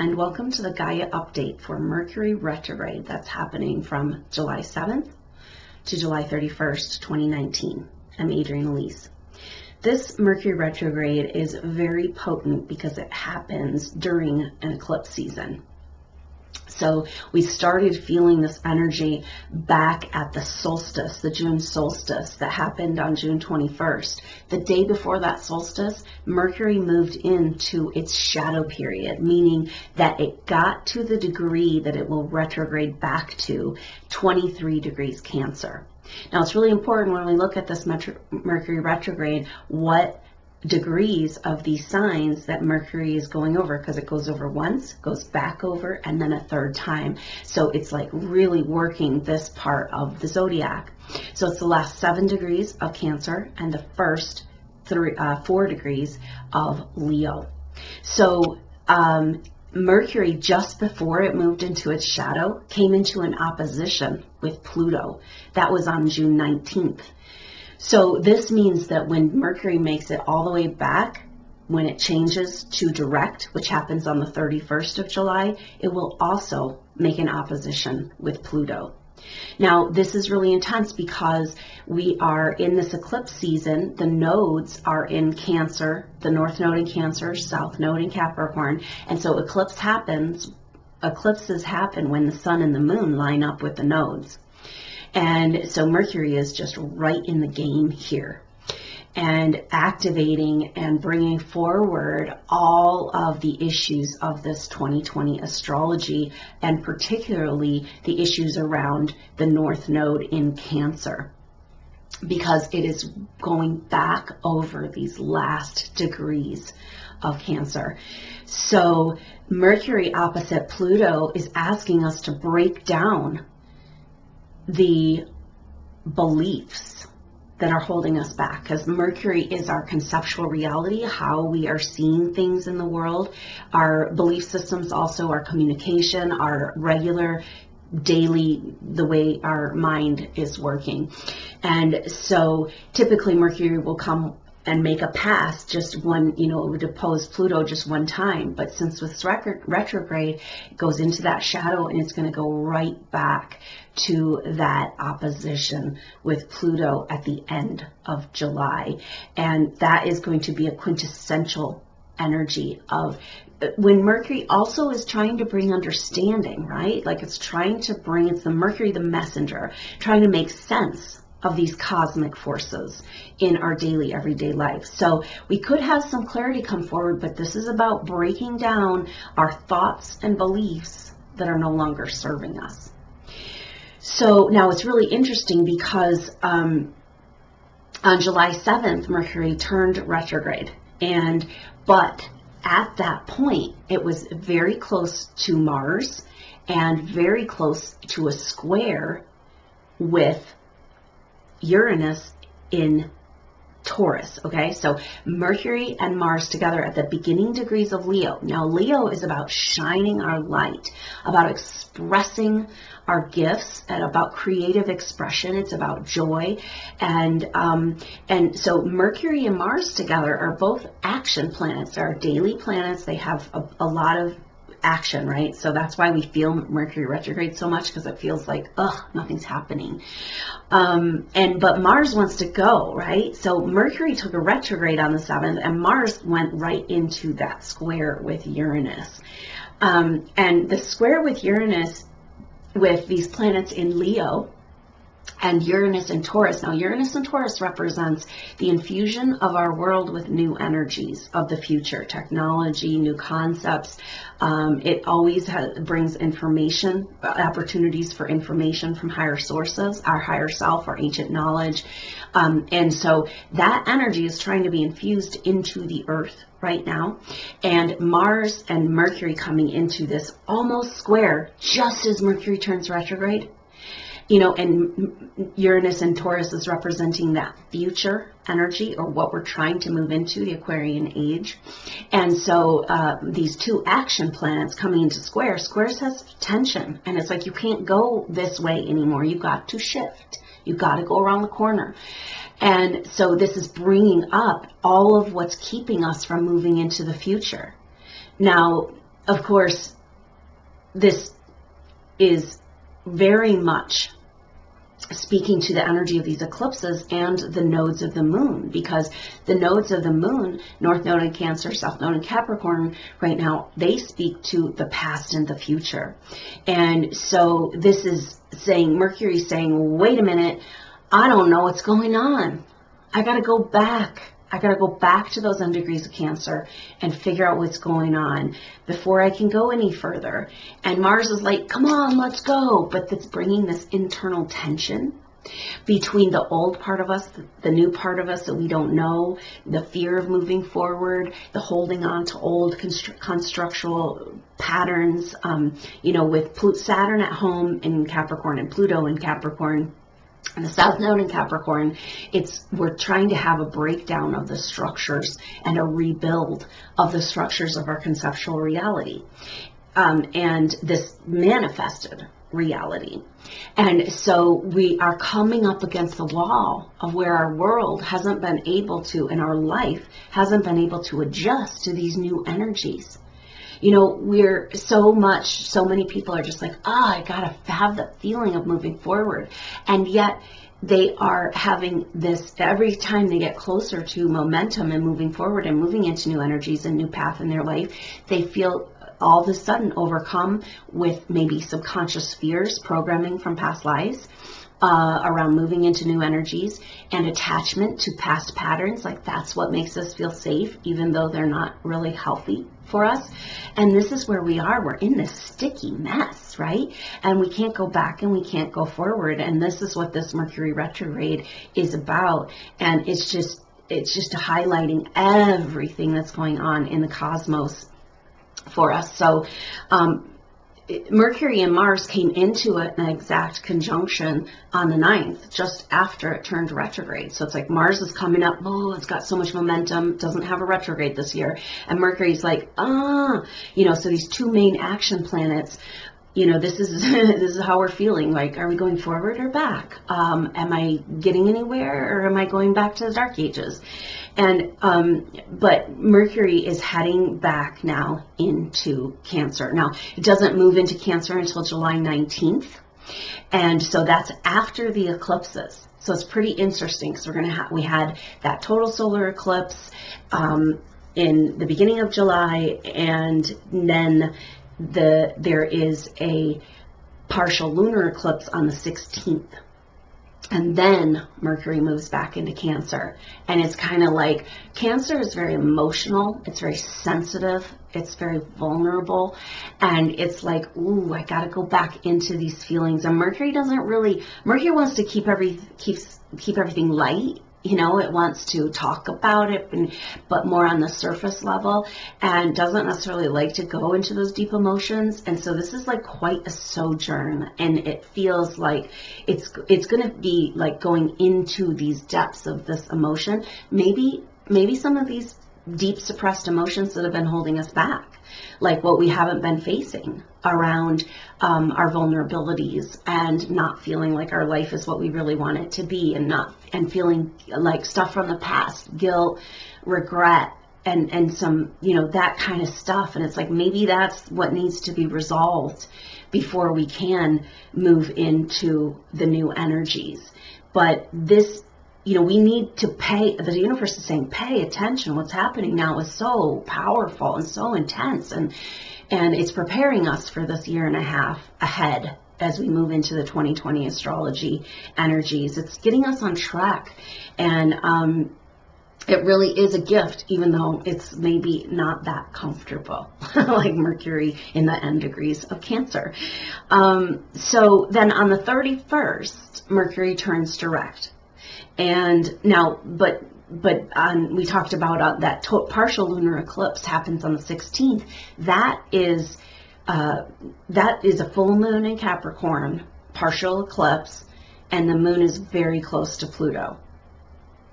and welcome to the Gaia update for Mercury Retrograde that's happening from July 7th to July 31st, 2019. I'm Adrienne Elise. This Mercury Retrograde is very potent because it happens during an eclipse season. So we started feeling this energy back at the solstice, the June solstice that happened on June 21st. The day before that solstice, Mercury moved into its shadow period, meaning that it got to the degree that it will retrograde back to 23 degrees Cancer. Now, it's really important when we look at this Mercury retrograde, what degrees of these signs that Mercury is going over, because it goes over once, goes back over, and then a third time. So it's like really working this part of the zodiac. So it's the last 7 degrees of Cancer and the first 4 degrees of Leo. So Mercury, just before it moved into its shadow, came into an opposition with Pluto. That was on June 19th. So this means that when Mercury makes it all the way back, when it changes to direct, which happens on the 31st of July, it will also make an opposition with Pluto. Now, this is really intense because we are in this eclipse season. The nodes are in Cancer, the North Node in Cancer, South Node in Capricorn. And so eclipses happen when the sun and the moon line up with the nodes. And so Mercury is just right in the game here and activating and bringing forward all of the issues of this 2020 astrology, and particularly the issues around the North Node in Cancer, because it is going back over these last degrees of Cancer. So Mercury opposite Pluto is asking us to break down the beliefs that are holding us back, because Mercury is our conceptual reality, how we are seeing things in the world. Our belief systems also our communication, our regular daily, the way our mind is working. And so typically Mercury will come and make a pass just one, it would oppose Pluto just one time. But since with retrograde, it goes into that shadow and it's going to go right back to that opposition with Pluto at the end of July. And that is going to be a quintessential energy of when Mercury also is trying to bring understanding, right? Like it's the Mercury, the messenger, trying to make sense of these cosmic forces in our daily, everyday life. So we could have some clarity come forward, but this is about breaking down our thoughts and beliefs that are no longer serving us. So now it's really interesting because on July 7th, Mercury turned retrograde. But at that point, it was very close to Mars and very close to a square with Uranus in Taurus. Okay, so Mercury and Mars together at the beginning degrees of Leo. Now, Leo is about shining our light, about expressing our gifts, and about creative expression. It's about joy, and so Mercury and Mars together are both action planets. They're daily planets. They have a lot of action, right? So that's why we feel Mercury retrograde so much, because it feels like, nothing's happening. But Mars wants to go, right? So Mercury took a retrograde on the 7th, and Mars went right into that square with Uranus. And the square with Uranus, with these planets in Leo, and Uranus and Taurus. Now, Uranus and Taurus represents the infusion of our world with new energies of the future, technology, new concepts. It always brings information, opportunities for information from higher sources, our higher self, our ancient knowledge. And so that energy is trying to be infused into the earth right now. And Mars and Mercury coming into this almost square just as Mercury turns retrograde. And Uranus and Taurus is representing that future energy, or what we're trying to move into, the Aquarian age. And so these two action planets coming into squares has tension. And it's like, you can't go this way anymore. You've got to shift. You've got to go around the corner. And so this is bringing up all of what's keeping us from moving into the future. Now, of course, this is very much speaking to the energy of these eclipses and the nodes of the moon, because the nodes of the moon, North Node in Cancer, South Node in Capricorn, right now, they speak to the past and the future. And so this is saying, Mercury is saying, wait a minute, I don't know what's going on. I got to go back. I got to go back to those end degrees of Cancer and figure out what's going on before I can go any further. And Mars is like, come on, let's go. But that's bringing this internal tension between the old part of us, the new part of us that we don't know, the fear of moving forward, the holding on to old constructual patterns, with Saturn at home in Capricorn and Pluto in Capricorn. And the South Node in Capricorn, we're trying to have a breakdown of the structures and a rebuild of the structures of our conceptual reality, and this manifested reality. And so we are coming up against the wall of where our world hasn't been able to, and our life hasn't been able to adjust to these new energies. We're so many people are just like, I gotta have the feeling of moving forward. And yet they are having this, every time they get closer to momentum and moving forward and moving into new energies and new path in their life, they feel all of a sudden overcome with maybe subconscious fears, programming from past lives, around moving into new energies, and attachment to past patterns. Like, that's what makes us feel safe, even though they're not really healthy for us. And this is where we are. We're in this sticky mess, right? And we can't go back and we can't go forward. And this is what this Mercury retrograde is about. And it's just highlighting everything that's going on in the cosmos for us. So, Mercury and Mars came into an exact conjunction on the 9th, just after it turned retrograde. So it's like Mars is coming up, it's got so much momentum, doesn't have a retrograde this year. And Mercury's like, so these two main action planets, this is how we're feeling. Like, are we going forward or back? Am I getting anywhere, or am I going back to the dark ages? And but Mercury is heading back now into Cancer. Now, it doesn't move into Cancer until July 19th. And so that's after the eclipses. So it's pretty interesting, because we had that total solar eclipse in the beginning of July, and then there is a partial lunar eclipse on the 16th. And then Mercury moves back into Cancer. And it's kind of like, Cancer is very emotional. It's very sensitive. It's very vulnerable. And it's like, I got to go back into these feelings. And Mercury wants to keep everything light. It wants to talk about it, but more on the surface level, and doesn't necessarily like to go into those deep emotions. And so this is like quite a sojourn, and it feels like it's going to be like going into these depths of this emotion. Maybe some of these deep suppressed emotions that have been holding us back, like what we haven't been facing around our vulnerabilities, and not feeling like our life is what we really want it to be, and feeling like stuff from the past, guilt, regret, and some, that kind of stuff. And it's like, maybe that's what needs to be resolved before we can move into the new energies. But this, we need to the universe is saying, pay attention. What's happening now is so powerful and so intense, and it's preparing us for this year and a half ahead as we move into the 2020 astrology energies. It's getting us on track, and it really is a gift, even though it's maybe not that comfortable, like Mercury in the end degrees of Cancer. So then on the 31st, Mercury turns direct. And now, but we talked about that partial lunar eclipse happens on the 16th. That is a full moon in Capricorn, partial eclipse, and the moon is very close to Pluto.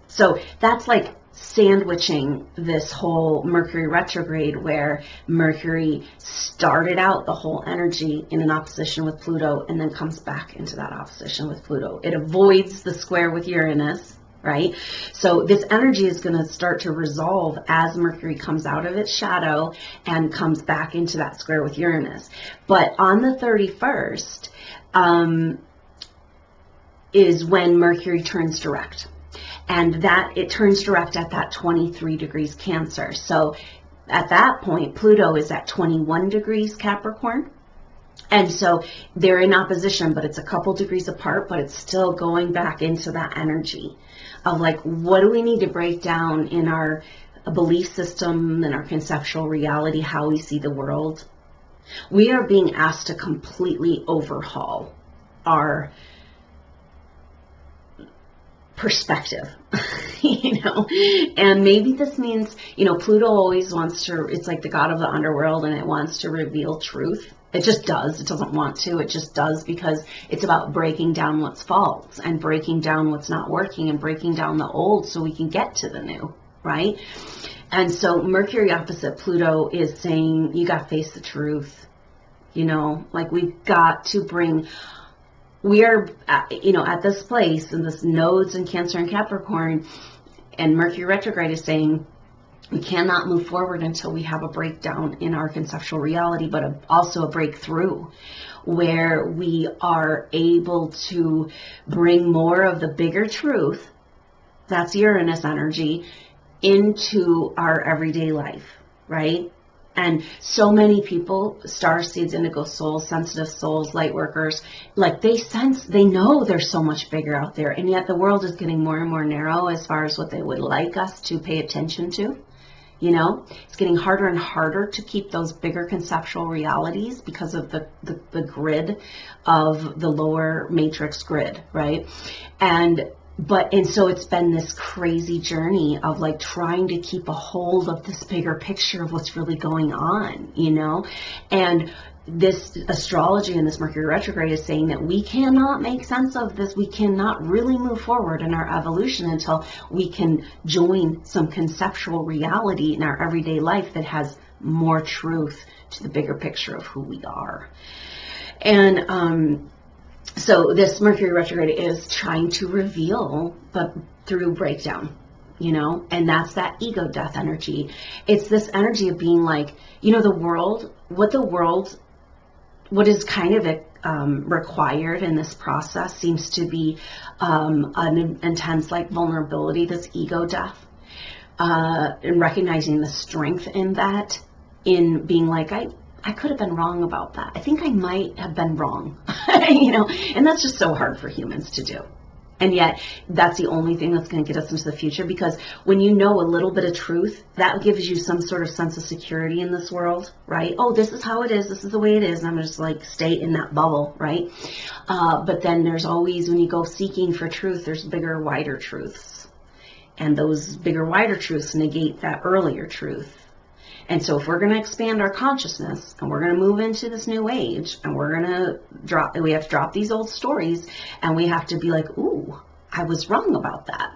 So that's like sandwiching this whole Mercury retrograde, where Mercury started out the whole energy in an opposition with Pluto and then comes back into that opposition with Pluto. It avoids the square with Uranus, right? So this energy is going to start to resolve as Mercury comes out of its shadow and comes back into that square with Uranus. But on the 31st is when Mercury turns direct. And that it turns direct at that 23 degrees Cancer. So at that point, Pluto is at 21 degrees Capricorn. And so they're in opposition, but it's a couple degrees apart, but it's still going back into that energy of like, what do we need to break down in our belief system and our conceptual reality, how we see the world? We are being asked to completely overhaul our perspective, you know, and maybe this means, you know, Pluto always wants to, it's like the god of the underworld, and it wants to reveal truth. It just does. It doesn't want to. It just does, because it's about breaking down what's false and breaking down what's not working and breaking down the old so we can get to the new, right? And so Mercury opposite Pluto is saying, you got to face the truth, you know, like we've got to bring, we are, you know, at this place, and this nodes in Cancer and Capricorn, and Mercury retrograde is saying we cannot move forward until we have a breakdown in our conceptual reality, but also a breakthrough where we are able to bring more of the bigger truth, that's Uranus energy, into our everyday life, right? And so many people, star seeds, indigo souls, sensitive souls, light workers, like they sense, they know there's so much bigger out there. And yet the world is getting more and more narrow as far as what they would like us to pay attention to. You know, it's getting harder and harder to keep those bigger conceptual realities because of the grid of the lower matrix grid, right? And so it's been this crazy journey of like trying to keep a hold of this bigger picture of what's really going on, you know? And this astrology and this Mercury retrograde is saying that we cannot make sense of this. We cannot really move forward in our evolution until we can join some conceptual reality in our everyday life that has more truth to the bigger picture of who we are. And, so this Mercury retrograde is trying to reveal, but through breakdown, you know, and that's that ego death energy. It's this energy of being like, you know, what is kind of required in this process seems to be an intense like vulnerability, this ego death, and recognizing the strength in that, in being like, I could have been wrong about that. I think I might have been wrong, you know, and that's just so hard for humans to do. And yet that's the only thing that's going to get us into the future, because when you know a little bit of truth, that gives you some sort of sense of security in this world, right? Oh, this is how it is. This is the way it is. And I'm going to just like stay in that bubble, right? But then there's always, when you go seeking for truth, there's bigger, wider truths. And those bigger, wider truths negate that earlier truth. And so if we're going to expand our consciousness and we're going to move into this new age, and we have to drop these old stories, and we have to be like, ooh, I was wrong about that.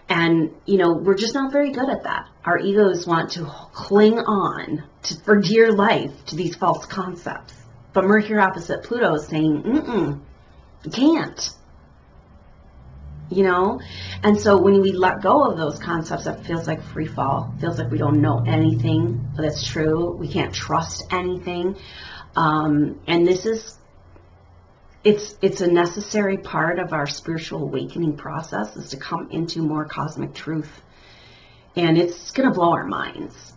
And, you know, we're just not very good at that. Our egos want to cling on for dear life to these false concepts. But Mercury opposite Pluto is saying, you can't. You know, and so when we let go of those concepts, it feels like free fall. It feels like we don't know anything that's true. We can't trust anything. And this is, it's a necessary part of our spiritual awakening process, is to come into more cosmic truth. And it's going to blow our minds.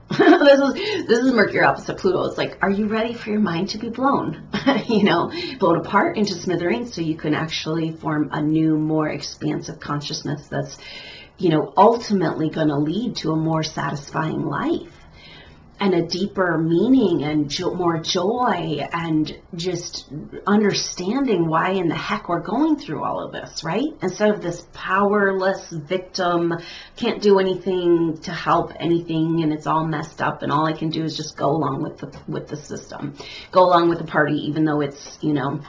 This is Mercury opposite Pluto. It's like, are you ready for your mind to be blown? You know, blown apart into smithereens so you can actually form a new, more expansive consciousness that's, you know, ultimately going to lead to a more satisfying life and a deeper meaning and more joy, and just understanding why in the heck we're going through all of this, right? Instead of this powerless victim, can't do anything to help anything, and it's all messed up, and all I can do is just go along with the system, go along with the party, even though it's, you know,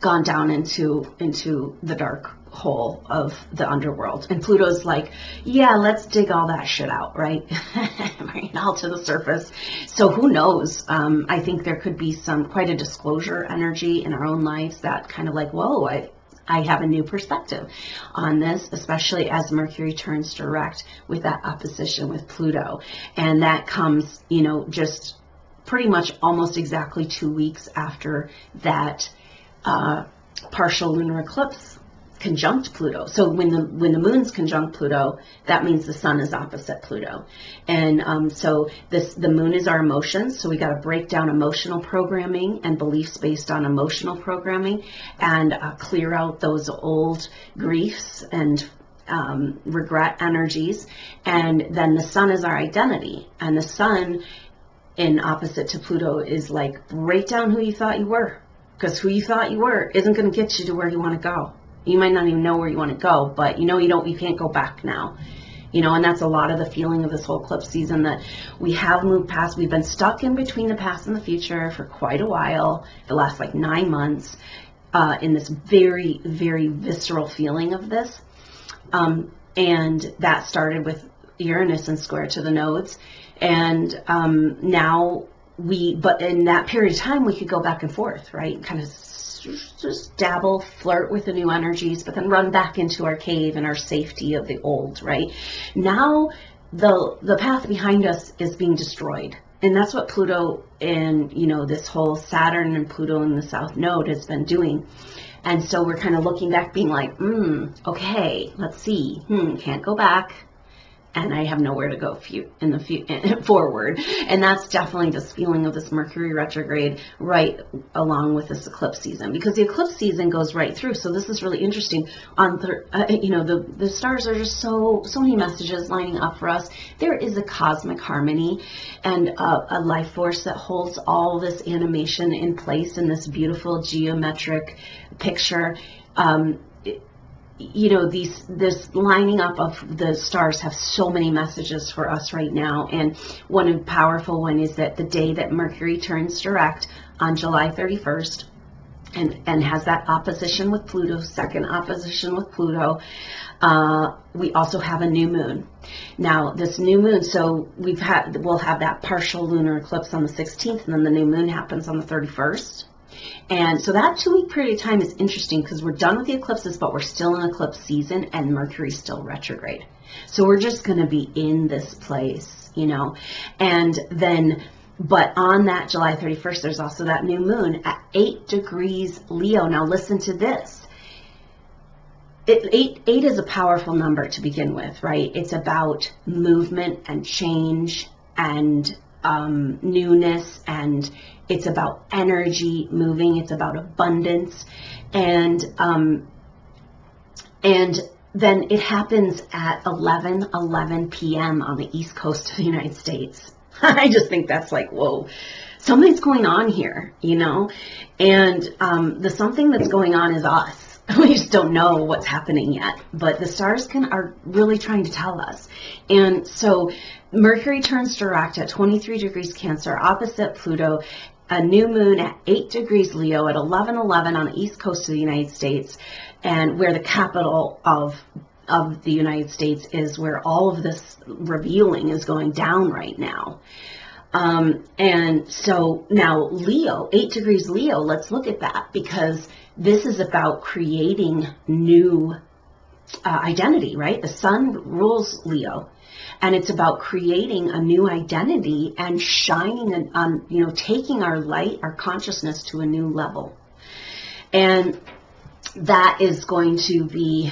gone down into the dark hole of the underworld. And Pluto's like, yeah, let's dig all that shit out, right? Bring it all to the surface. So who knows? I think there could be quite a disclosure energy in our own lives that kind of like, whoa, I have a new perspective on this, especially as Mercury turns direct with that opposition with Pluto. And that comes, you know, just pretty much almost exactly 2 weeks after that partial lunar eclipse conjunct Pluto. So when the moon's conjunct Pluto, that means the sun is opposite Pluto. And so the moon is our emotions. So we got to break down emotional programming and beliefs based on emotional programming, and clear out those old griefs and regret energies. And then the sun is our identity. And the sun in opposite to Pluto is like, break down who you thought you were. Because who you thought you were isn't going to get you to where you want to go. You might not even know where you want to go, but you know you can't go back now. You know, and that's a lot of the feeling of this whole eclipse season, that we have moved past. We've been stuck in between the past and the future for quite a while, the last like 9 months, in this very, very visceral feeling of this. And that started with Uranus and square to the nodes. And now but in that period of time, we could go back and forth, right? Kind of just dabble, flirt with the new energies, but then run back into our cave and our safety of the old, right? Now the path behind us is being destroyed. And that's what Pluto and, you know, this whole Saturn and Pluto in the South Node has been doing. And so we're kind of looking back being like, okay, let's see, can't go back. And I have nowhere to go forward. And that's definitely this feeling of this Mercury retrograde right along with this eclipse season, because the eclipse season goes right through. So this is really interesting. You know, the stars are just so many messages lining up for us. There is a cosmic harmony and a life force that holds all this animation in place in this beautiful geometric picture. You know, this lining up of the stars have so many messages for us right now. And one powerful one is that the day that Mercury turns direct on July 31st and has that opposition with Pluto, second opposition with Pluto, we also have a new moon. Now, this new moon, so we'll have that partial lunar eclipse on the 16th, and then the new moon happens on the 31st. And so that 2-week period of time is interesting, because we're done with the eclipses, but we're still in eclipse season, and Mercury's still retrograde. So we're just going to be in this place, you know. And then, but on that July 31st, there's also that new moon at 8 degrees Leo. Now listen to this. Eight is a powerful number to begin with, right? It's about movement and change and newness, and it's about energy moving. It's about abundance, and then it happens at 11:11 p.m. on the East Coast of the United States. I just think that's like, whoa, something's going on here, you know. And the something that's going on is us. We just don't know what's happening yet, but the stars are really trying to tell us. And so Mercury turns direct at 23 degrees Cancer, opposite Pluto, a new moon at 8 degrees Leo at 11:11 on the East Coast of the United States, and where the capital of the United States is, where all of this revealing is going down right now. And so now Leo, 8 degrees Leo, let's look at that, because this is about creating new identity, right? The sun rules Leo, and it's about creating a new identity and shining on, you know, taking our light, our consciousness to a new level. And that is going to be,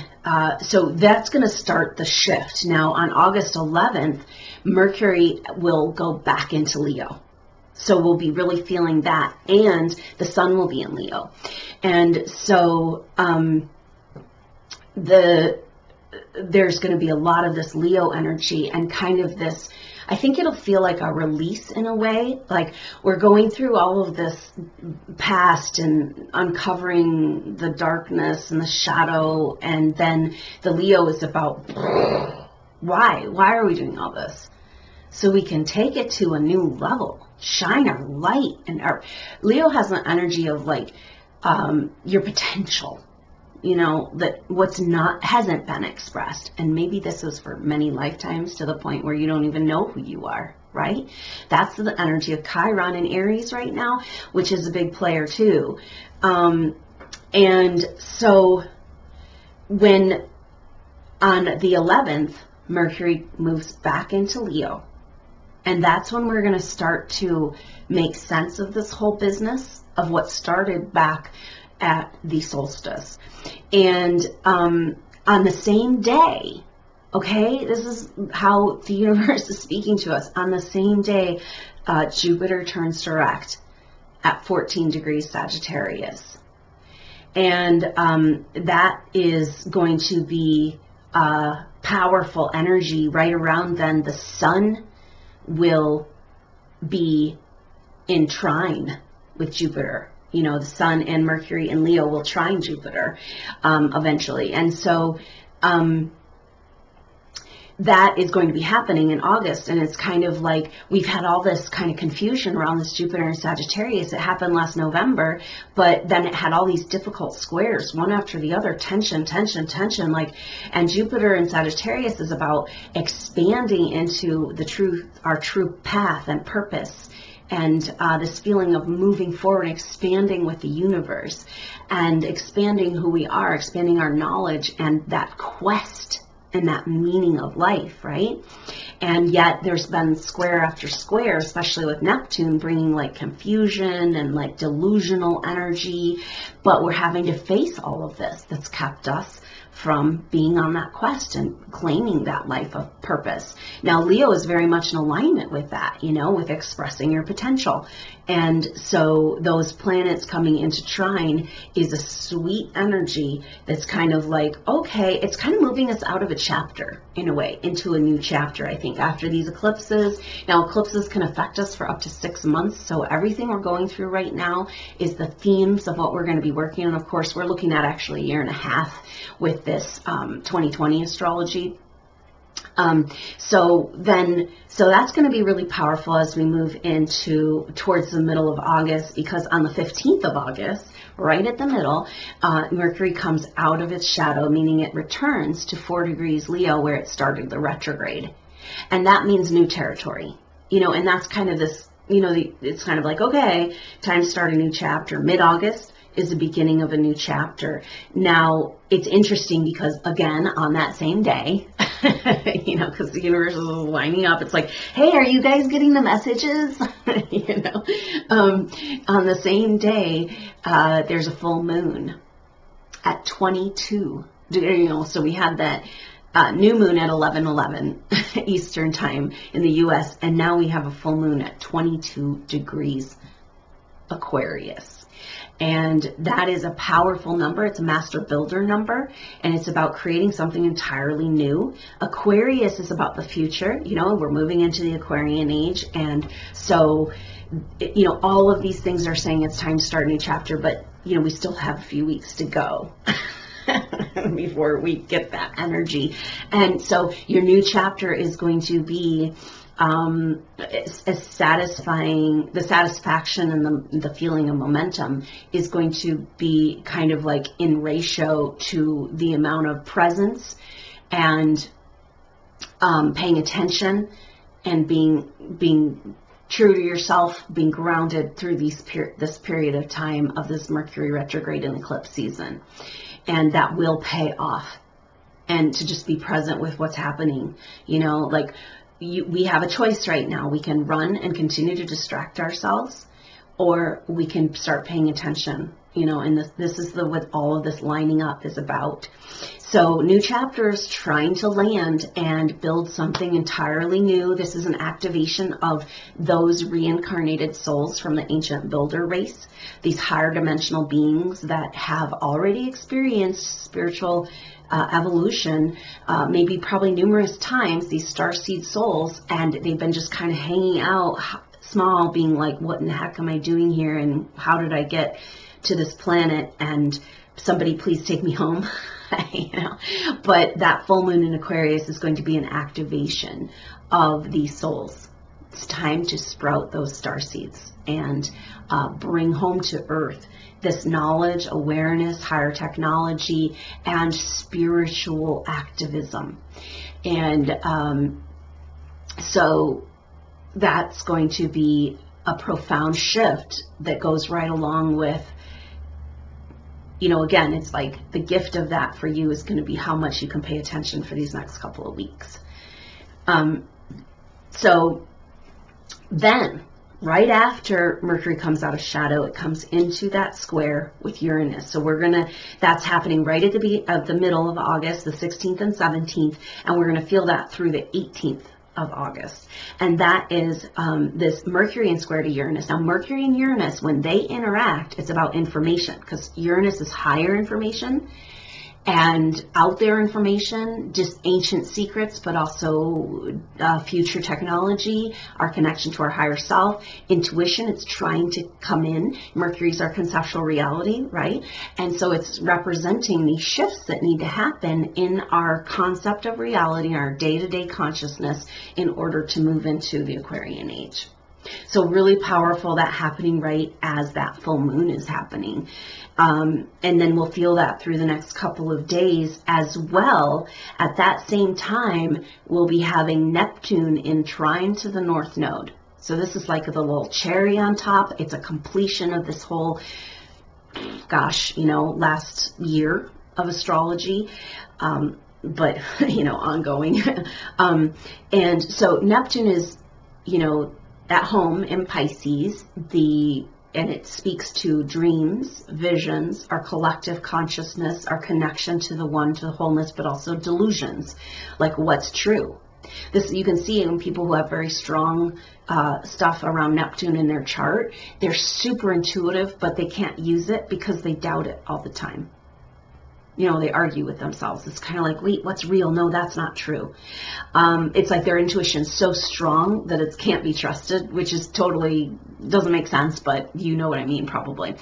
so that's going to start the shift. Now on August 11th, Mercury will go back into Leo. So we'll be really feeling that, and the sun will be in Leo. And so there's going to be a lot of this Leo energy, and kind of this, I think it'll feel like a release in a way, like we're going through all of this past and uncovering the darkness and the shadow, and then the Leo is about why are we doing all this? So we can take it to a new level, shine our light. And our Leo has an energy of like your potential, you know, that hasn't been expressed. And maybe this is for many lifetimes, to the point where you don't even know who you are, right? That's the energy of Chiron in Aries right now, which is a big player too. And so when on the 11th, Mercury moves back into Leo. And that's when we're going to start to make sense of this whole business of what started back at the solstice. And on the same day, okay, this is how the universe is speaking to us. On the same day, Jupiter turns direct at 14 degrees Sagittarius. And that is going to be powerful energy. Right around then, the sun will be in trine with Jupiter. You know, the sun and Mercury and Leo will trine Jupiter eventually. And so that is going to be happening in August. And it's kind of like we've had all this kind of confusion around this Jupiter and Sagittarius. It happened last November, but then it had all these difficult squares, one after the other, tension, like, and Jupiter and Sagittarius is about expanding into the truth, our true path and purpose. And this feeling of moving forward, expanding with the universe and expanding who we are, expanding our knowledge and that quest and that meaning of life, right? And yet there's been square after square, especially with Neptune, bringing like confusion and like delusional energy. But we're having to face all of this that's kept us from being on that quest and claiming that life of purpose. Now, Leo is very much in alignment with that, you know, with expressing your potential. And so those planets coming into trine is a sweet energy that's kind of like, okay, it's kind of moving us out of a chapter in a way into a new chapter, I think, after these eclipses. Now, eclipses can affect us for up to 6 months. So everything we're going through right now is the themes of what we're going to be working on. Of course, we're looking at actually a year and a half with this 2020 astrology. So that's going to be really powerful as we move into towards the middle of August, because on the 15th of August, right at the middle, Mercury comes out of its shadow, meaning it returns to 4 degrees Leo where it started the retrograde. And that means new territory, you know, and that's kind of this, you know, it's kind of like, okay, time to start a new chapter. Mid-August is the beginning of a new chapter. Now, it's interesting because, again, on that same day, you know, because the universe is lining up, it's like, hey, are you guys getting the messages? You know, on the same day, there's a full moon at 22. You know, so we had that new moon at 11:11 Eastern time in the U.S., and now we have a full moon at 22 degrees Aquarius. And that is a powerful number. It's a master builder number, and it's about creating something entirely new. Aquarius is about the future. You know, we're moving into the Aquarian age. And so, you know, all of these things are saying it's time to start a new chapter, but, you know, we still have a few weeks to go before we get that energy. And so your new chapter is going to be as satisfying, the satisfaction and the feeling of momentum is going to be kind of like in ratio to the amount of presence and paying attention and being true to yourself, being grounded through this period of time of this Mercury retrograde and eclipse season. And that will pay off. And to just be present with what's happening, you know, like we have a choice right now. We can run and continue to distract ourselves, or we can start paying attention, you know, and this is what all of this lining up is about. So new chapters trying to land and build something entirely new. This is an activation of those reincarnated souls from the ancient builder race, these higher dimensional beings that have already experienced spiritual evolution, maybe probably numerous times, these starseed souls, and they've been just kind of hanging out small, being like, what in the heck am I doing here, and how did I get to this planet, and somebody please take me home. You know? But that full moon in Aquarius is going to be an activation of these souls. It's time to sprout those star seeds and bring home to earth this knowledge, awareness, higher technology, and spiritual activism. And so that's going to be a profound shift that goes right along with, again, it's like the gift of that for you is going to be how much you can pay attention for these next couple of weeks. So then, right after Mercury comes out of shadow, it comes into that square with Uranus. So that's happening right at the middle of August, the 16th and 17th, and we're going to feel that through the 18th of August. And that is this Mercury in square to Uranus. Now, Mercury and Uranus, when they interact, it's about information, because Uranus is higher information and out there information, just ancient secrets, but also future technology, our connection to our higher self, intuition. It's trying to come in. Mercury's our conceptual reality, right? And so it's representing these shifts that need to happen in our concept of reality, our day-to-day consciousness, in order to move into the Aquarian age. So really powerful, that happening right as that full moon is happening. And then we'll feel that through the next couple of days as well. At that same time, we'll be having Neptune in trine to the North Node. So this is like the little cherry on top. It's a completion of this whole, last year of astrology. But, ongoing. And so Neptune is, at home in Pisces, and it speaks to dreams, visions, our collective consciousness, our connection to the one, to the wholeness, but also delusions, like what's true. This you can see in people who have very strong stuff around Neptune in their chart. They're super intuitive, but they can't use it because they doubt it all the time. They argue with themselves. It's kind of like, wait, what's real? No, that's not true. It's like their intuition's so strong that it can't be trusted, which is totally, doesn't make sense, but you know what I mean, probably.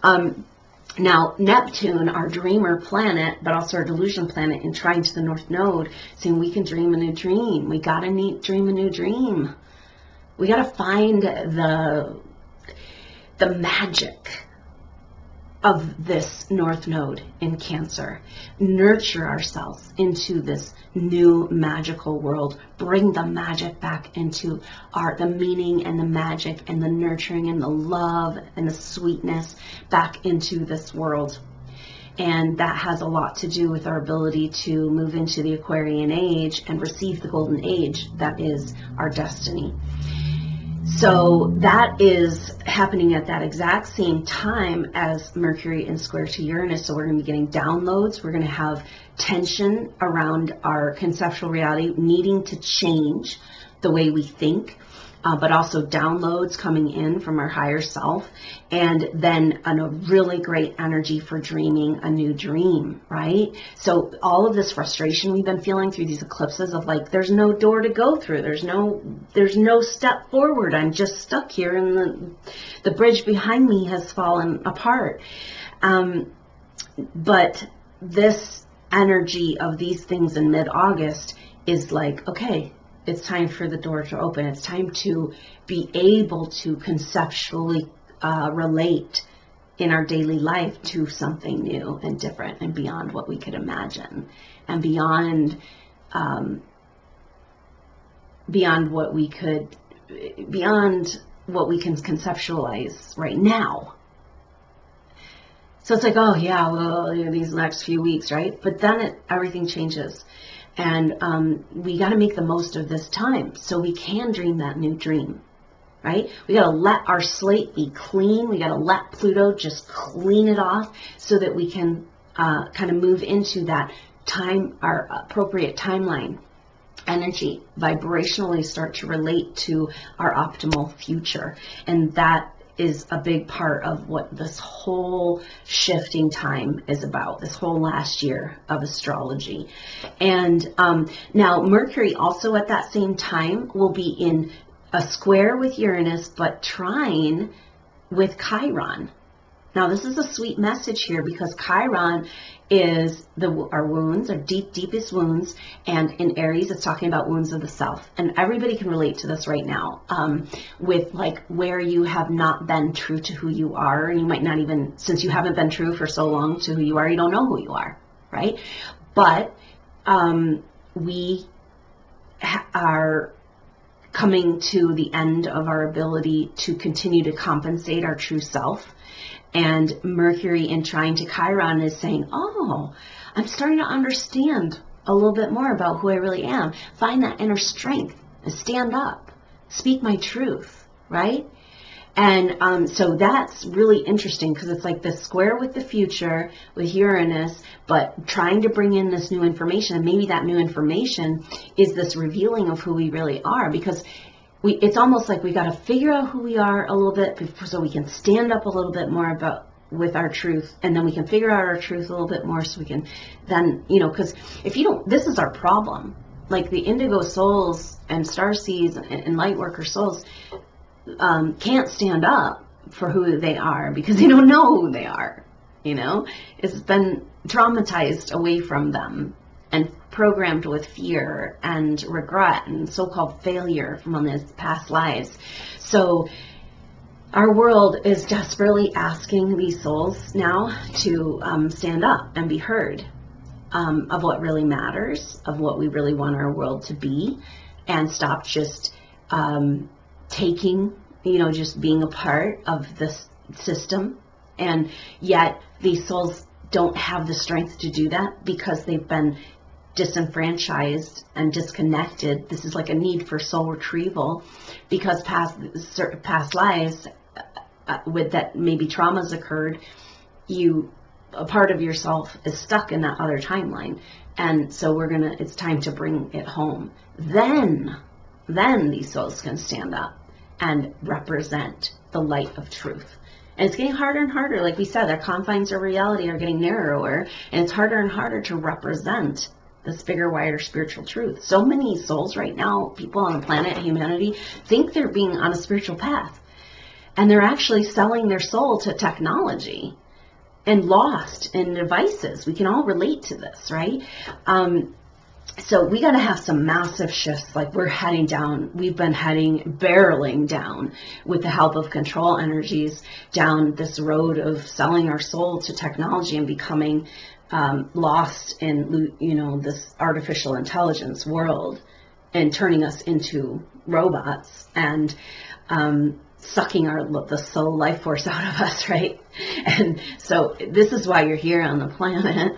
Now, Neptune, our dreamer planet, but also our delusion planet, in trine to the North Node, saying we can dream a new dream. We got to dream a new dream. We got to find the magic of this North Node in Cancer. Nurture ourselves into this new magical world. Bring the magic back into the meaning and the magic and the nurturing and the love and the sweetness back into this world. And that has a lot to do with our ability to move into the Aquarian age and receive the golden age that is our destiny. So that is happening at that exact same time as Mercury in square to Uranus. So we're going to be getting downloads. We're going to have tension around our conceptual reality, needing to change the way we think, but also downloads coming in from our higher self. And then a really great energy for dreaming a new dream, right? So all of this frustration we've been feeling through these eclipses of like, there's no door to go through. There's no step forward. I'm just stuck here and the bridge behind me has fallen apart. But this energy of these things in mid-August is like, okay, it's time for the door to open. It's time to be able to conceptually relate in our daily life to something new and different and beyond what we could imagine, and beyond what we can conceptualize right now. So it's like, oh yeah, well, these next few weeks, right? But then everything changes. And we got to make the most of this time so we can dream that new dream, right? We got to let our slate be clean. We got to let Pluto just clean it off so that we can kind of move into that time, our appropriate timeline, energy, vibrationally start to relate to our optimal future. And that is a big part of what this whole shifting time is about, this whole last year of astrology. And now Mercury also at that same time will be in a square with Uranus, but trine with Chiron. Now this is a sweet message here because Chiron is our wounds, our deepest wounds, and in Aries it's talking about wounds of the self. And everybody can relate to this right now, with like where you have not been true to who you are, and you might not even, since you haven't been true for so long to who you are, you don't know who you are, right? But we are coming to the end of our ability to continue to compensate our true self. And Mercury in trine to Chiron is saying, oh, I'm starting to understand a little bit more about who I really am. Find that inner strength and stand up. Speak my truth, right? And so that's really interesting because it's like the square with the future with Uranus, but trying to bring in this new information. And maybe that new information is this revealing of who we really are, because it's almost like we got to figure out who we are a little bit so we can stand up a little bit more with our truth, and then we can figure out our truth a little bit more so we can then, because if you don't, this is our problem. Like the indigo souls and starseeds and light worker souls can't stand up for who they are because they don't know who they are. It's been traumatized away from them and programmed with fear and regret and so-called failure from these past lives. So our world is desperately asking these souls now to stand up and be heard of what really matters, of what we really want our world to be, and stop just taking, just being a part of this system. And yet these souls don't have the strength to do that because they've been disenfranchised and disconnected. This is like a need for soul retrieval because past lives with that maybe traumas occurred, a part of yourself is stuck in that other timeline. And so it's time to bring it home. Then these souls can stand up and represent the light of truth. And it's getting harder and harder. Like we said, our confines of reality are getting narrower, and it's harder and harder to represent this bigger, wider spiritual truth. So many souls right now, people on the planet, humanity, think they're being on a spiritual path. And they're actually selling their soul to technology and lost in devices. We can all relate to this, right? So we got to have some massive shifts. Like we're heading down. We've been barreling down with the help of control energies down this road of selling our soul to technology and becoming lost in, this artificial intelligence world and turning us into robots and sucking the soul life force out of us, right? And so this is why you're here on the planet.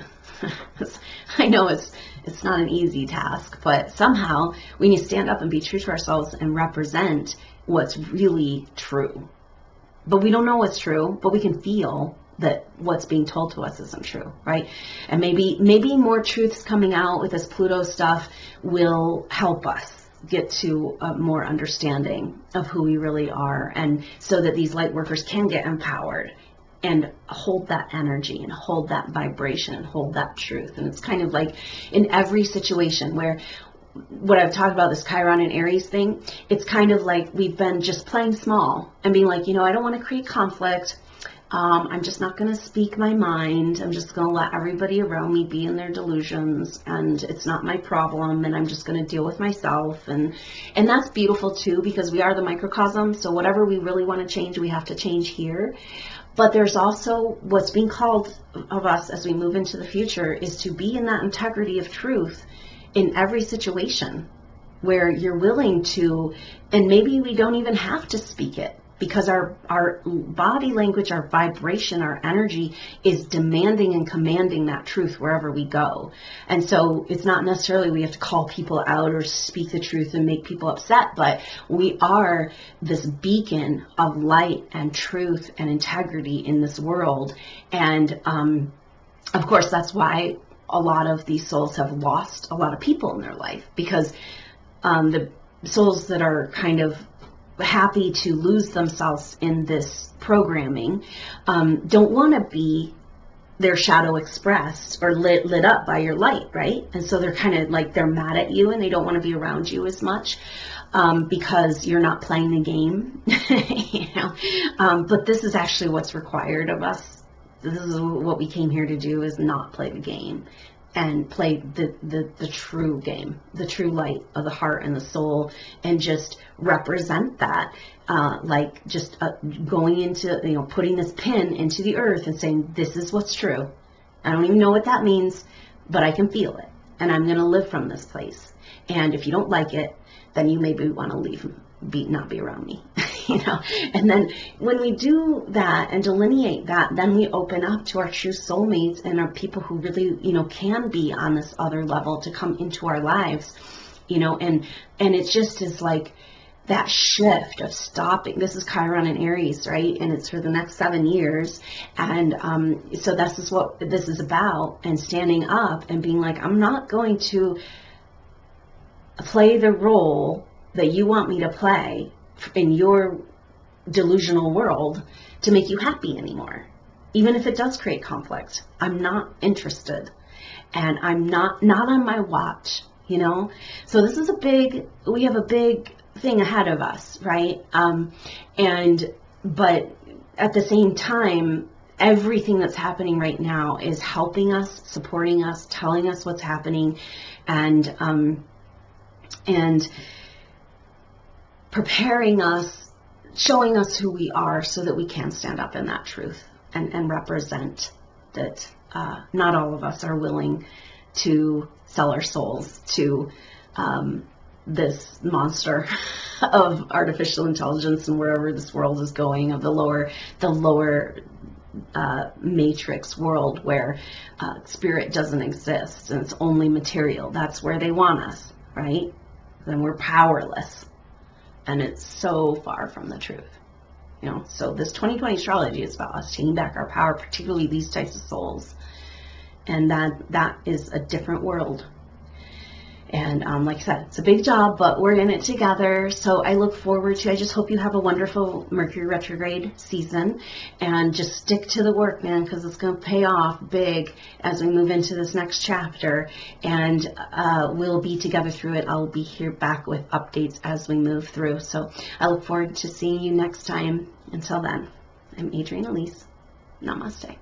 I know it's not an easy task, but somehow we need to stand up and be true to ourselves and represent what's really true. But we don't know what's true, but we can feel that what's being told to us isn't true, right? And maybe more truths coming out with this Pluto stuff will help us get to a more understanding of who we really are, and so that these light workers can get empowered and hold that energy and hold that vibration and hold that truth. And it's kind of like in every situation where what I've talked about, this Chiron and Aries thing, it's kind of like we've been just playing small and being like, I don't want to create conflict. I'm just not going to speak my mind. I'm just going to let everybody around me be in their delusions, and it's not my problem, and I'm just going to deal with myself. And that's beautiful too, because we are the microcosm. So whatever we really want to change, we have to change here. But there's also what's being called of us as we move into the future is to be in that integrity of truth in every situation where you're willing to, and maybe we don't even have to speak it, because our body language, our vibration, our energy is demanding and commanding that truth wherever we go. And so it's not necessarily we have to call people out or speak the truth and make people upset, but we are this beacon of light and truth and integrity in this world. And of course, that's why a lot of these souls have lost a lot of people in their life, because the souls that are kind of happy to lose themselves in this programming don't want to be their shadow expressed or lit up by your light, right? And so they're kind of like, they're mad at you and they don't want to be around you as much because you're not playing the game. But this is actually what's required of us. This is what we came here to do, is not play the game and play the true game, the true light of the heart and the soul, and just represent that, going into, putting this pin into the earth and saying, this is what's true. I don't even know what that means, but I can feel it, and I'm going to live from this place. And if you don't like it, then you maybe want to leave, not be around me. you know. And then when we do that and delineate that, then we open up to our true soulmates and our people who really, you know, can be on this other level to come into our lives, you know. And it just is like that shift of stopping. This is Chiron and Aries, right? And it's for the next 7 years. And so this is what this is about, and standing up and being like, I'm not going to play the role that you want me to play in your delusional world to make you happy anymore. Even if it does create conflict, I'm not interested, and I'm not on my watch, you know. So this is we have a big thing ahead of us, right? But at the same time, everything that's happening right now is helping us, supporting us, telling us what's happening, and preparing us, showing us who we are so that we can stand up in that truth and represent that. Not all of us are willing to sell our souls to this monster of artificial intelligence and wherever this world is going, of the lower matrix world where spirit doesn't exist and it's only material. That's where they want us, right? Then we're powerless, and it's so far from the truth, you know. So this 2020 astrology is about us taking back our power, particularly these types of souls, and that is a different world. And like I said, it's a big job, but we're in it together. So I look forward to, I just hope you have a wonderful Mercury retrograde season, and just stick to the work, man, because it's going to pay off big as we move into this next chapter. And we'll be together through it. I'll be here back with updates as we move through. So I look forward to seeing you next time. Until then, I'm Adrienne Elise. Namaste.